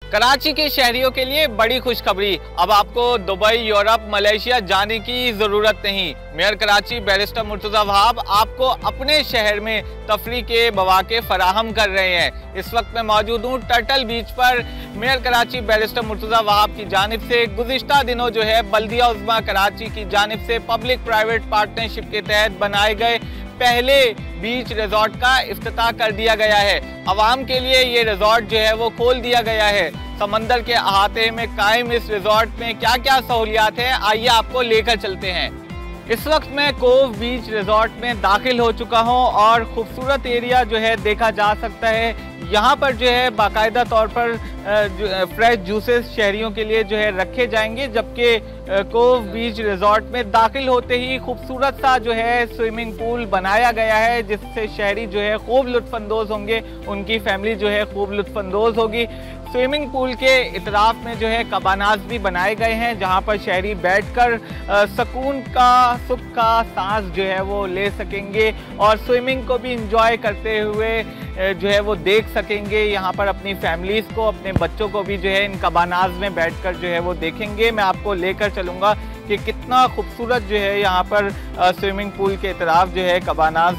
कराची के शहरियों के लिए बड़ी खुशखबरी। अब आपको दुबई, यूरोप, मलेशिया जाने की ज़रूरत नहीं। मेयर कराची बैरिस्टर मुर्तज़ा वहाब आपको अपने शहर में तफरी के मौके फराहम कर रहे हैं। इस वक्त मैं मौजूद हूँ टर्टल बीच पर। मेयर कराची बैरिस्टर मुर्तज़ा वहाब की जानिब से गुज़िश्ता दिनों जो है बल्दिया उज़्मा कराची की जानिब से पब्लिक प्राइवेट पार्टनरशिप के तहत बनाए गए पहले बीच रिजॉर्ट का इफ्तिताह कर दिया गया है। आवाम के लिए ये रिजॉर्ट जो है वो खोल दिया गया है। समंदर के अहाते में कायम इस रिजॉर्ट में क्या क्या सहूलियात है, आइए आपको लेकर चलते हैं। इस वक्त मैं कोव बीच रिजॉर्ट में दाखिल हो चुका हूं और खूबसूरत एरिया जो है देखा जा सकता है। यहाँ पर जो है बाकायदा तौर पर फ्रेश जूसेस शहरियों के लिए जो है रखे जाएंगे, जबकि कोव बीच रिजॉर्ट में दाखिल होते ही खूबसूरत सा जो है स्विमिंग पूल बनाया गया है, जिससे शहरी जो है खूब लुत्फानंदोज़ होंगे, उनकी फैमिली जो है खूब लुत्फानंदोज़ होगी। स्विमिंग पूल के इतराफ में जो है कबानाज भी बनाए गए हैं, जहां पर शहरी बैठकर सुकून का, सुख का सांस जो है वो ले सकेंगे और स्विमिंग को भी इंजॉय करते हुए जो है वो देख सकेंगे। यहाँ पर अपनी फैमिलीज़ को, अपने बच्चों को भी जो है इन कबानाज में बैठकर जो है वो देखेंगे। मैं आपको लेकर चलूँगा कि कितना खूबसूरत जो है यहाँ पर स्विमिंग पूल के इतराफ जो है कबानाज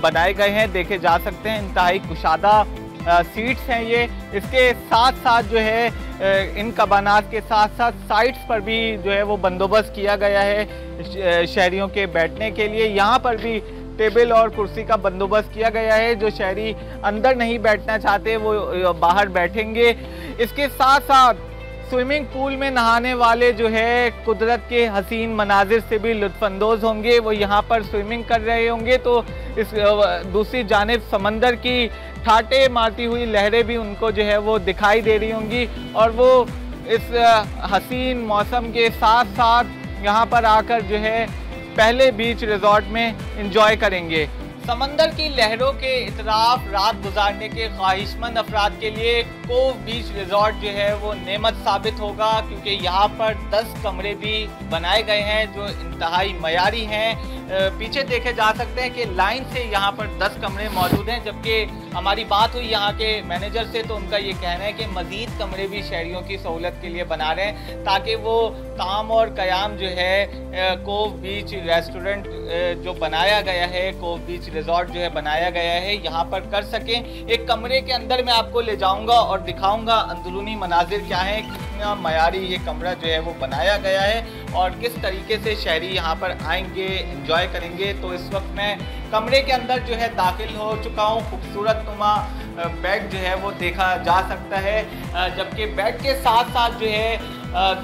बनाए गए हैं, देखे जा सकते हैं। इंतहाई कुशादा सीट्स हैं ये। इसके साथ साथ जो है इन कबानात के साथ साथ साइट्स पर भी जो है वो बंदोबस्त किया गया है शहरियों के बैठने के लिए। यहाँ पर भी टेबल और कुर्सी का बंदोबस्त किया गया है। जो शहरी अंदर नहीं बैठना चाहते वो बाहर बैठेंगे। इसके साथ साथ स्विमिंग पूल में नहाने वाले जो है कुदरत के हसीन मनाजिर से भी लुत्फानंदोज़ होंगे। वो यहाँ पर स्विमिंग कर रहे होंगे तो इस दूसरी जानिब समंदर की ठाटे मारती हुई लहरें भी उनको जो है वो दिखाई दे रही होंगी और वो इस हसीन मौसम के साथ साथ यहाँ पर आकर जो है पहले बीच रिजॉर्ट में एंजॉय करेंगे। समंदर की लहरों के इतराफ रात गुजारने के ख्वाहिशमंद अफराद के लिए कोव बीच रिजॉर्ट जो है वो नेमत साबित होगा, क्योंकि यहाँ पर 10 कमरे भी बनाए गए हैं जो इंतहाई मयारी हैं। पीछे देखे जा सकते हैं कि लाइन से यहाँ पर 10 कमरे मौजूद हैं, जबकि हमारी बात हुई यहाँ के मैनेजर से तो उनका ये कहना है कि मज़ीद कमरे भी शहरियों की सहूलत के लिए बना रहे हैं, ताकि वो काम और क़याम जो है कोव बीच रेस्टोरेंट जो बनाया गया है, कोव बीच रिजॉर्ट जो है बनाया गया है, यहाँ पर कर सकें। एक कमरे के अंदर मैं आपको ले जाऊँगा और दिखाऊँगा अंदरूनी मनाजिर क्या है, कितना मयारी ये कमरा जो है वो बनाया गया है और किस तरीके से शहरी यहाँ पर आएंगे, एंजॉय करेंगे। तो इस वक्त मैं कमरे के अंदर जो है दाखिल हो चुका हूँ। खूबसूरत नुमा बेड जो है वो देखा जा सकता है, जबकि बेड के साथ साथ जो है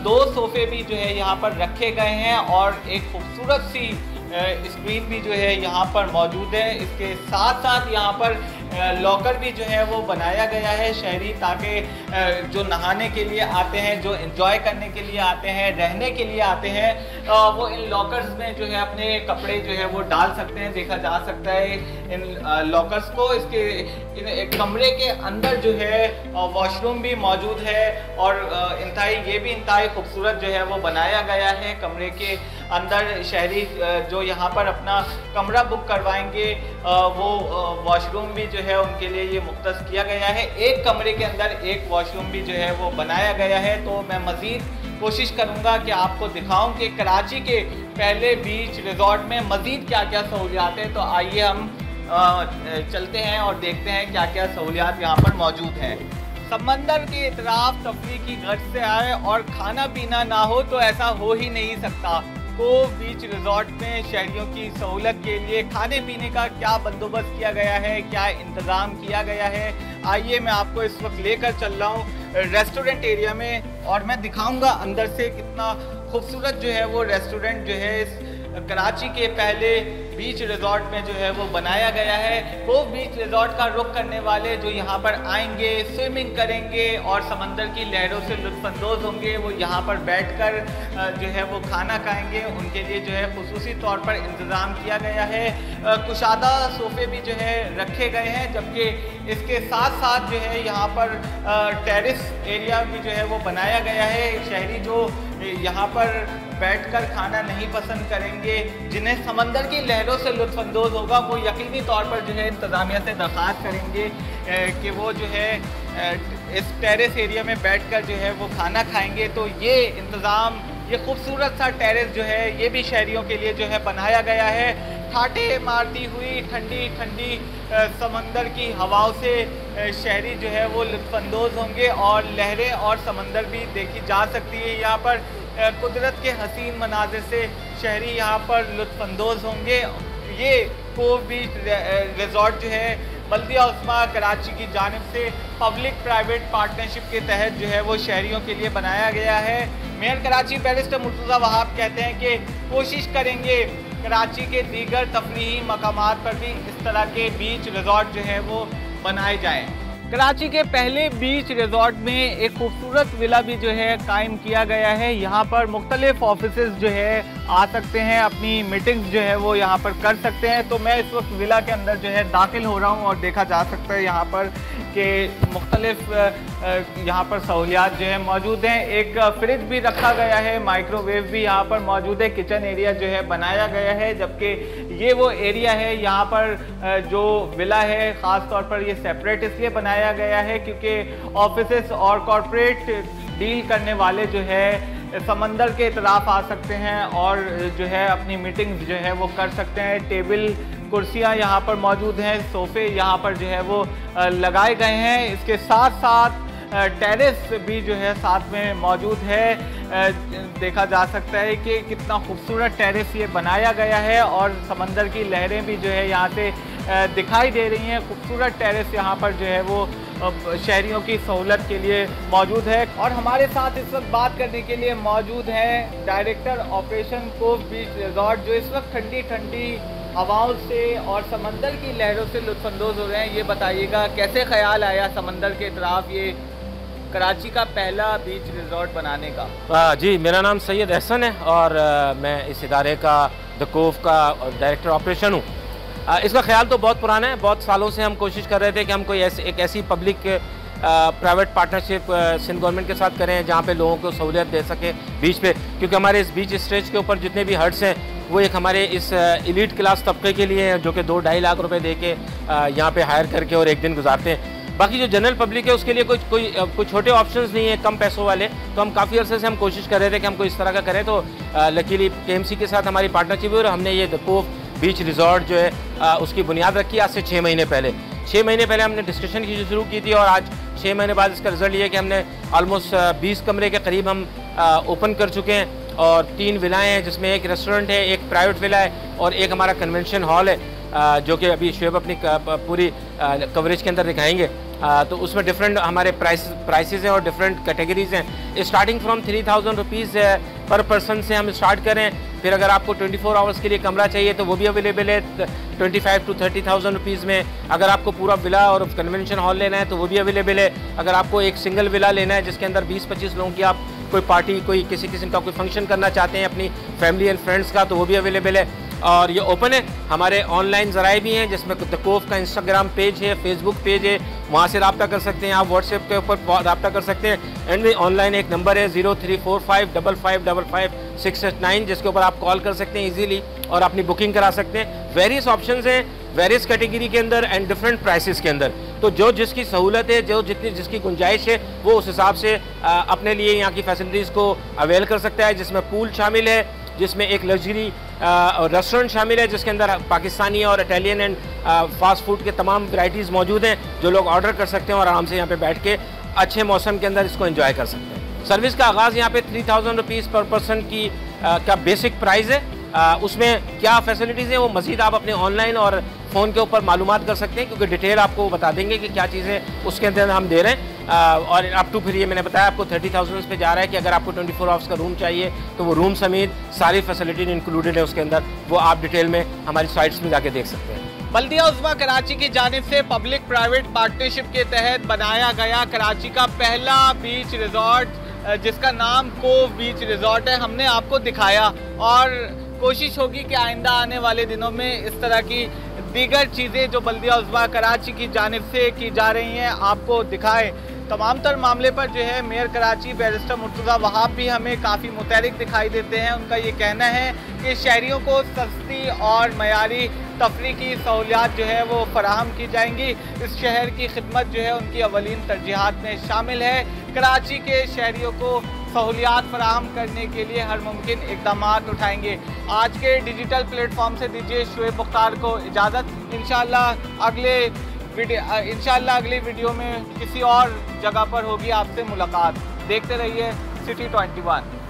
2 सोफ़े भी जो है यहाँ पर रखे गए हैं और एक खूबसूरत सी स्क्रीन भी जो है यहाँ पर मौजूद है। इसके साथ साथ यहाँ पर लॉकर भी जो है वो बनाया गया है शहरी, ताकि जो नहाने के लिए आते हैं, जो एंजॉय करने के लिए आते हैं, रहने के लिए आते हैं, वो इन लॉकर्स में जो है अपने कपड़े जो है वो डाल सकते हैं। देखा जा सकता है इन लॉकर्स को। इसके कमरे के अंदर जो है वॉशरूम भी मौजूद है और ये भी इंतहाई खूबसूरत जो है वो बनाया गया है। कमरे के अंदर शहरी जो यहाँ पर अपना कमरा बुक करवाएंगे वो वॉशरूम भी जो है उनके लिए ये मुख्तस किया गया है। एक कमरे के अंदर एक वॉशरूम भी जो है वो बनाया गया है। तो मैं मज़ीद कोशिश करूँगा कि आपको दिखाऊं कि कराची के पहले बीच रिजॉर्ट में मज़ीद क्या क्या सहूलियात है। तो आइए हम चलते हैं और देखते हैं क्या क्या सहूलियात यहाँ पर मौजूद हैं। समंदर के इतराफ तफरी की गर्ज से आए और खाना पीना ना हो तो ऐसा हो ही नहीं सकता। कोव बीच रिजॉर्ट में शहरियों की सहूलत के लिए खाने पीने का क्या बंदोबस्त किया गया है, क्या इंतज़ाम किया गया है, आइए मैं आपको इस वक्त लेकर चल रहा हूँ रेस्टोरेंट एरिया में और मैं दिखाऊंगा अंदर से कितना खूबसूरत जो है वो रेस्टोरेंट जो है इस कराची के पहले बीच रिजॉर्ट में जो है वो बनाया गया है। कोव बीच रिजॉर्ट का रुख करने वाले जो यहाँ पर आएंगे, स्विमिंग करेंगे और समंदर की लहरों से लुत्फानंदोज़ होंगे, वो यहाँ पर बैठकर जो है वो खाना खाएंगे। उनके लिए जो है खुसूसी तौर पर इंतज़ाम किया गया है। कुशादा सोफ़े भी जो है रखे गए हैं, जबकि इसके साथ साथ जो है यहाँ पर टेरेस एरिया भी जो है वो बनाया गया है। शहरी जो यहाँ पर बैठकर खाना नहीं पसंद करेंगे, जिन्हें समंदर की लहरों से लुत्फानंदोज़ होगा, वो यकीनी तौर पर जो है इंतज़ामिया से दरख्वास्त करेंगे कि वो जो है इस टेरेस एरिया में बैठकर जो है वो खाना खाएंगे। तो ये इंतज़ाम, ये खूबसूरत सा टेरेस जो है ये भी शहरियों के लिए जो है बनाया गया है। ठाटे मारती हुई ठंडी ठंडी समंदर की हवाओं से शहरी जो है वो लुत्फ़अंदोज़ होंगे और लहरें और समंदर भी देखी जा सकती है। यहाँ पर कुदरत के हसीन मनाजिर से शहरी यहाँ पर लुत्फ़अंदोज़ होंगे। ये कोव बीच रिज़ॉर्ट जो है बल्दिया उस्मा कराची की जानिब से पब्लिक प्राइवेट पार्टनरशिप के तहत जो है वो शहरियों के लिए बनाया गया है। मेयर कराची बैरिस्टर मुर्तज़ा वहाब कहते हैं कि कोशिश करेंगे कराची के दीगर तफरीही मकामात पर भी इस तरह के बीच रिज़ॉर्ट जो है वो बनाए जाएँ। कराची के पहले बीच रिज़ॉर्ट में एक खूबसूरत विला भी जो है कायम किया गया है। यहाँ पर मुख्तलिफ ऑफिसेज़ जो है आ सकते हैं, अपनी मीटिंग्स जो है वो यहाँ पर कर सकते हैं। तो मैं इस वक्त विला के अंदर जो है दाखिल हो रहा हूँ और देखा जा सकता है यहाँ पर कि मुख्तलिफ यहाँ पर सहूलियात जो है मौजूद हैं। एक फ्रिज भी रखा गया है, माइक्रोवेव भी यहाँ पर मौजूद है, किचन एरिया जो है बनाया गया है। जबकि ये वो एरिया है यहाँ पर जो विला है ख़ास तौर पर ये सेपरेट इसलिए बनाया गया है क्योंकि ऑफिसेस और कॉरपोरेट डील करने वाले जो है समंदर के इतराफ़ आ सकते हैं और जो है अपनी मीटिंग्स जो है वो कर सकते हैं। टेबल कुर्सियाँ यहाँ पर मौजूद हैं, सोफ़े यहाँ पर जो है वो लगाए गए हैं। इसके साथ साथ टेरेस भी जो है साथ में मौजूद है। देखा जा सकता है कि कितना खूबसूरत टेरेस ये बनाया गया है और समंदर की लहरें भी जो है यहाँ से दिखाई दे रही हैं। खूबसूरत टेरेस यहाँ पर जो है वो शहरियों की सहूलत के लिए मौजूद है। और हमारे साथ इस वक्त बात करने के लिए मौजूद हैं डायरेक्टर ऑपरेशन कोव बीच रिज़ॉर्ट, जो इस वक्त ठंडी ठंडी हवाओं से और समंदर की लहरों से लुत्फ़अंदोज़ हो रहे हैं। ये बताइएगा कैसे ख्याल आया समंदर के तरफ ये कराची का पहला बीच रिज़ॉर्ट बनाने का? जी, मेरा नाम सैयद एहसन है और मैं इस इदारे का द कोव का डायरेक्टर ऑपरेशन हूँ। इसका ख्याल तो बहुत पुराना है। बहुत सालों से हम कोशिश कर रहे थे कि हम कोई एक ऐसी public private partnership Sindh government के साथ करें जहाँ पे लोगों को सहूलियत दे सके बीच पे, क्योंकि हमारे इस बीच स्ट्रेच के ऊपर जितने भी हट्स हैं वो एक हमारे इस एलीट क्लास तबके के लिए हैं जो कि 2-2.5 लाख रुपए दे के यहाँ पे हायर करके और एक दिन गुजारते हैं। बाकी जो जनरल पब्लिक है उसके लिए कोई छोटे ऑप्शंस नहीं है कम पैसों वाले। तो हम काफ़ी अर्से से हम कोशिश कर रहे थे कि हम कोई इस तरह का करें। तो लकीली KMC के साथ हमारी पार्टनरशिप हुई और हमने ये द कोव बीच रिज़ॉर्ट जो है उसकी बुनियाद रखी आज से 6 महीने पहले। 6 महीने पहले हमने डिस्कशन की शुरू की थी और आज 6 महीने बाद इसका रिजल्ट ये है कि हमने ऑलमोस्ट 20 कमरे के करीब हम ओपन कर चुके हैं और 3 विलाएँ हैं जिसमें एक रेस्टोरेंट है, एक प्राइवेट विला है और एक हमारा कन्वेंशन हॉल है जो कि अभी शुएब अपनी पूरी कवरेज के अंदर दिखाएंगे। तो उसमें डिफरेंट हमारे प्राइसेस हैं और डिफरेंट कैटेगरीज हैं। स्टार्टिंग फ्रॉम 3000 रुपीज़ पर पर्सन से हम स्टार्ट करें। फिर अगर आपको 24 आवर्स के लिए कमरा चाहिए तो वो भी अवेलेबल है 25 to 30,000 रुपीज़ में। अगर आपको पूरा विला और कन्वेंशन हॉल लेना है तो वो भी अवेलेबल है। अगर आपको एक सिंगल विला लेना है जिसके अंदर 20-25 लोगों की आप कोई पार्टी कोई किसी किस्म का कोई फंक्शन करना चाहते हैं अपनी फैमिली एंड फ्रेंड्स का तो वो भी अवेलेबल है। और ये ओपन है। हमारे ऑनलाइन ज़राए भी हैं जिसमें द कोव का इंस्टाग्राम पेज है, फेसबुक पेज है, वहाँ से रब्ता कर सकते हैं। आप व्हाट्सएप के ऊपर रब्ता कर सकते हैं। एंड ऑनलाइन एक नंबर है 0345555669 जिसके ऊपर आप कॉल कर सकते हैं इजीली और अपनी बुकिंग करा सकते हैं। वेरियस ऑप्शंस हैं वेरियस कैटेगरी के अंदर एंड डिफरेंट प्राइसेस के अंदर। तो जो जिसकी सहूलत है, जो जिसकी गुंजाइश है वो उस हिसाब से अपने लिए यहाँ की फैसिलिटीज़ को अवेल कर सकता है, जिसमें पूल शामिल है, जिसमें एक लग्जरी रेस्टोरेंट शामिल है जिसके अंदर पाकिस्तानी और इटालियन एंड फास्ट फूड के तमाम वैराइटीज़ मौजूद हैं जो लोग ऑर्डर कर सकते हैं और आराम से यहाँ पे बैठ के अच्छे मौसम के अंदर इसको एंजॉय कर सकते हैं। सर्विस का आगाज़ यहाँ पे 3000 रुपीज़ पर पर्सन की का बेसिक प्राइस है। उसमें क्या फैसिलिटीज़ हैं वो मज़ीद आप अपने ऑनलाइन और फ़ोन के ऊपर मालूमात कर सकते हैं क्योंकि डिटेल आपको बता देंगे कि क्या चीज़ें उसके अंदर हम दे रहे हैं। और अप टू फिर ये मैंने बताया आपको 30,000 पे जा रहा है कि अगर आपको 24 आवर्स का रूम चाहिए तो वो रूम समेत सारी फैसिलिटी इंक्लूडेड है उसके अंदर। वो आप डिटेल में हमारी साइट्स में जाके देख सकते हैं। बल्दिया उस्मा कराची की जानिब से पब्लिक प्राइवेट पार्टनरशिप के तहत बनाया गया कराची का पहला बीच रिजॉर्ट जिसका नाम कोव बीच रिजॉर्ट है, हमने आपको दिखाया और कोशिश होगी कि आइंदा आने वाले दिनों में इस तरह की दीगर चीज़ें जो बल्दिया उस्मा कराची की जानिब से की जा रही हैं आपको दिखाएं। तमाम तर मामले पर जो है मेयर कराची बैरिस्टर मुर्तज़ा वहाब भी हमें काफ़ी मुतहरिक दिखाई देते हैं। उनका ये कहना है कि शहरियों को सस्ती और मयारी तफरी की सहूलियात जो है वो फराहम की जाएंगी। इस शहर की खिदमत जो है उनकी अवलीन तरजीहात में शामिल है। कराची के शहरियों को सहूलियात फराहम करने के लिए हर मुमकिन इक़दाम उठाएंगे। आज के डिजिटल प्लेटफॉर्म से दीजिए शुएब मुख्तार को इजाज़त। इंशाअल्लाह अगली वीडियो में किसी और जगह पर होगी आपसे मुलाकात। देखते रहिए सिटी 21।